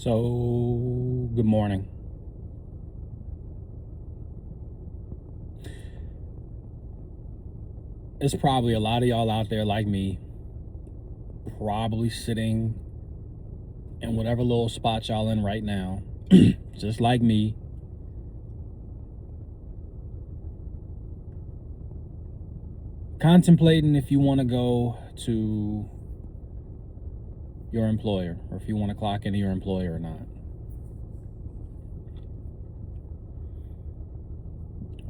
So, good morning. There's probably a lot of y'all out there like me, probably sitting in whatever little spot y'all in right now, just like me, contemplating if you want to go to your employer or if you want to clock into your employer or not.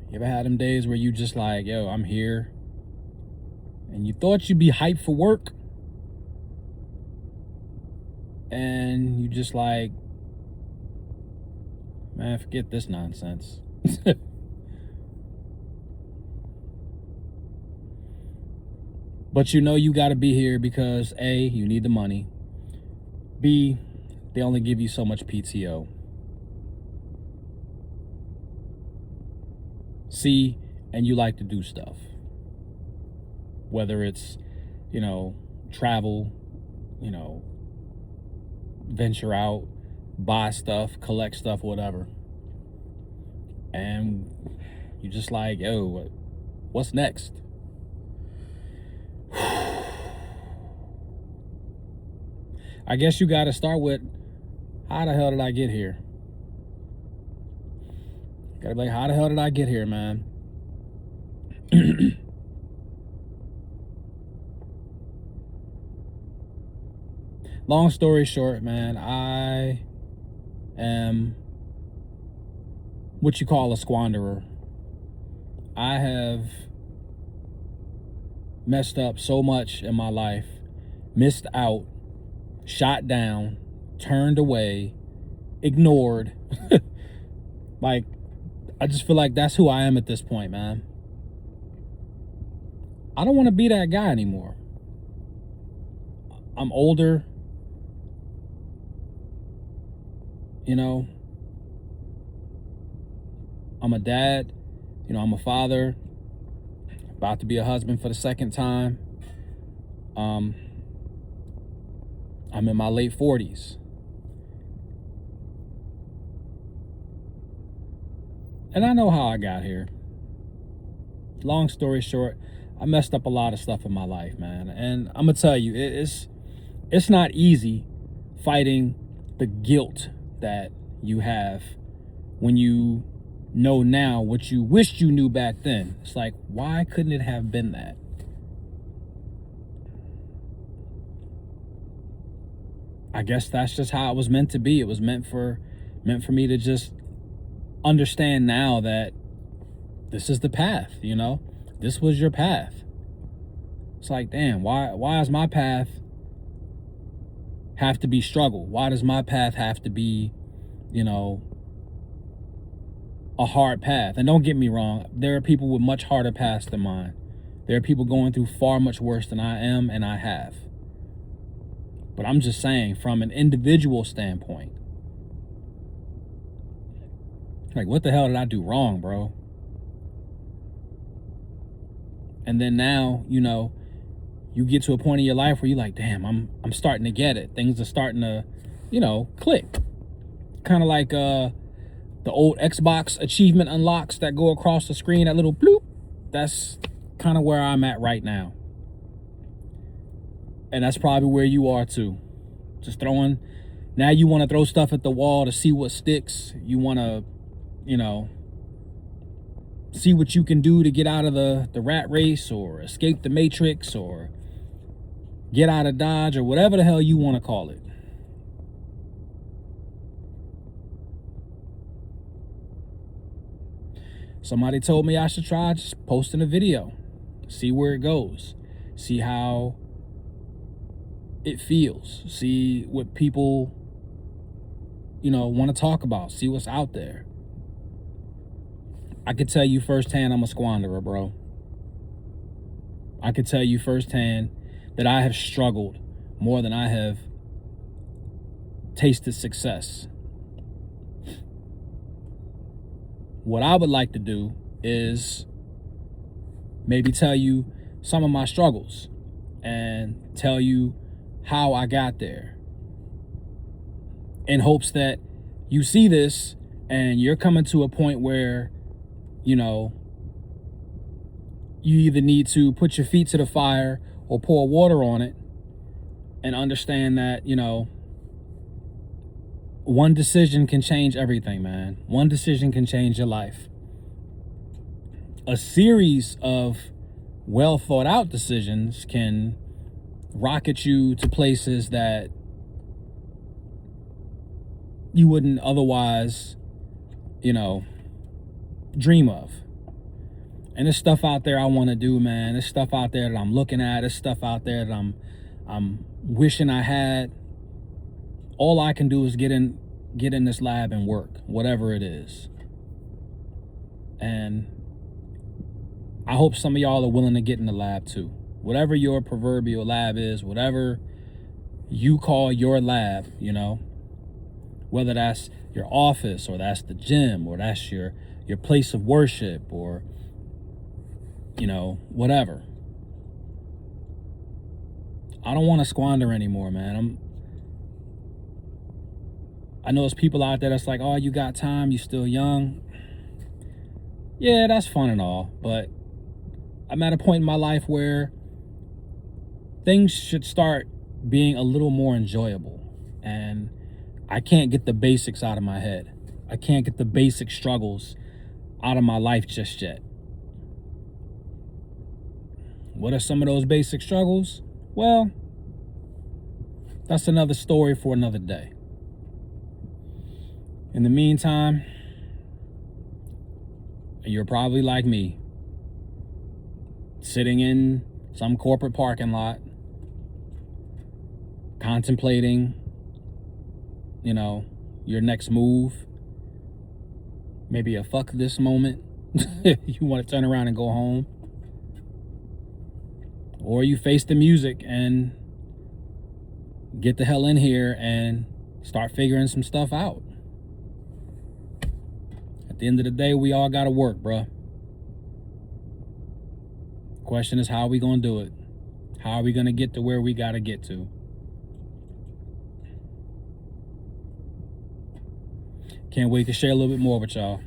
You ever had them days where you just like, yo, I'm here, and you thought you'd be hyped for work, and you just like, man, forget this nonsense. But you know you got to be here because A, you need the money. B, they only give you so much PTO. C, and you like to do stuff. Whether it's, travel, venture out, buy stuff, collect stuff, whatever. And you're just like, yo, what's next? I guess you got to start with, how the hell did I get here? Gotta be like, how the hell did I get here, man? Long story short, man, I am what you call a squanderer. I have messed up so much in my life, missed out, shot down, turned away, ignored. Like, I just feel like that's who I am at this point, man. I don't want to be that guy anymore. I'm older. I'm a dad. I'm a father. About to be a husband for the second time. I'm in my late 40s. And I know how I got here. Long story short, I messed up a lot of stuff in my life, man. And I'm going to tell you, it's not easy fighting the guilt that you have when you know now what you wished you knew back then. It's like, why couldn't it have been that? I guess that's just how it was meant to be. It was meant for me to just understand now that this is the path, This was your path. It's like, damn, why does my path have to be struggle? Why does my path have to be, a hard path? And don't get me wrong, there are people with much harder paths than mine. There are people going through far much worse than I am and I have. But I'm just saying, from an individual standpoint, like, what the hell did I do wrong, bro? And then now, you get to a point in your life where you're like, damn, I'm starting to get it. Things are starting to, click. Kind of like the old Xbox achievement unlocks that go across the screen, that little bloop. That's kind of where I'm at right now. And that's probably where you are too. Just throwing. Now you want to throw stuff at the wall to see what sticks. You want to, see what you can do to get out of the rat race or escape the matrix or get out of Dodge or whatever the hell you want to call it. Somebody told me I should try just posting a video, see where it goes, see how it feels, see what people, want to talk about, see what's out there. I could tell you firsthand I'm a squanderer, bro. I could tell you firsthand that I have struggled more than I have tasted success. What I would like to do is maybe tell you some of my struggles and tell you how I got there. in hopes that you see this and you're coming to a point where, you know, you either need to put your feet to the fire or pour water on it, and understand that, you know, one decision can change everything, man. One decision can change your life. A series of well thought out decisions can rocket you to places that you wouldn't otherwise, you know, dream of. And there's stuff out there I want to do, man. There's stuff out there that I'm looking at. There's stuff out there that I'm wishing I had. All I can do is get in this lab and work, whatever it is. And I hope some of y'all are willing to get in the lab too. Whatever your proverbial lab is, whatever you call your lab, you know, whether that's your office or that's the gym or that's your place of worship or, you know, whatever. I don't want to squander anymore, man. I know there's people out there that's like, oh, you got time, you still young. Yeah, that's fun and all, but I'm at a point in my life where things should start being a little more enjoyable. And I can't get the basics out of my head. I can't get the basic struggles out of my life just yet. What are some of those basic struggles? Well, that's another story for another day. In the meantime, you're probably like me, sitting in some corporate parking lot, contemplating, you know, your next move. Maybe a fuck this moment. You want to turn around and go home. Or you face the music and get the hell in here and start figuring some stuff out. At the end of the day, we all got to work, bruh. Question is, how are we going to do it? How are we going to get to where we got to get to? Can't wait to share a little bit more with y'all.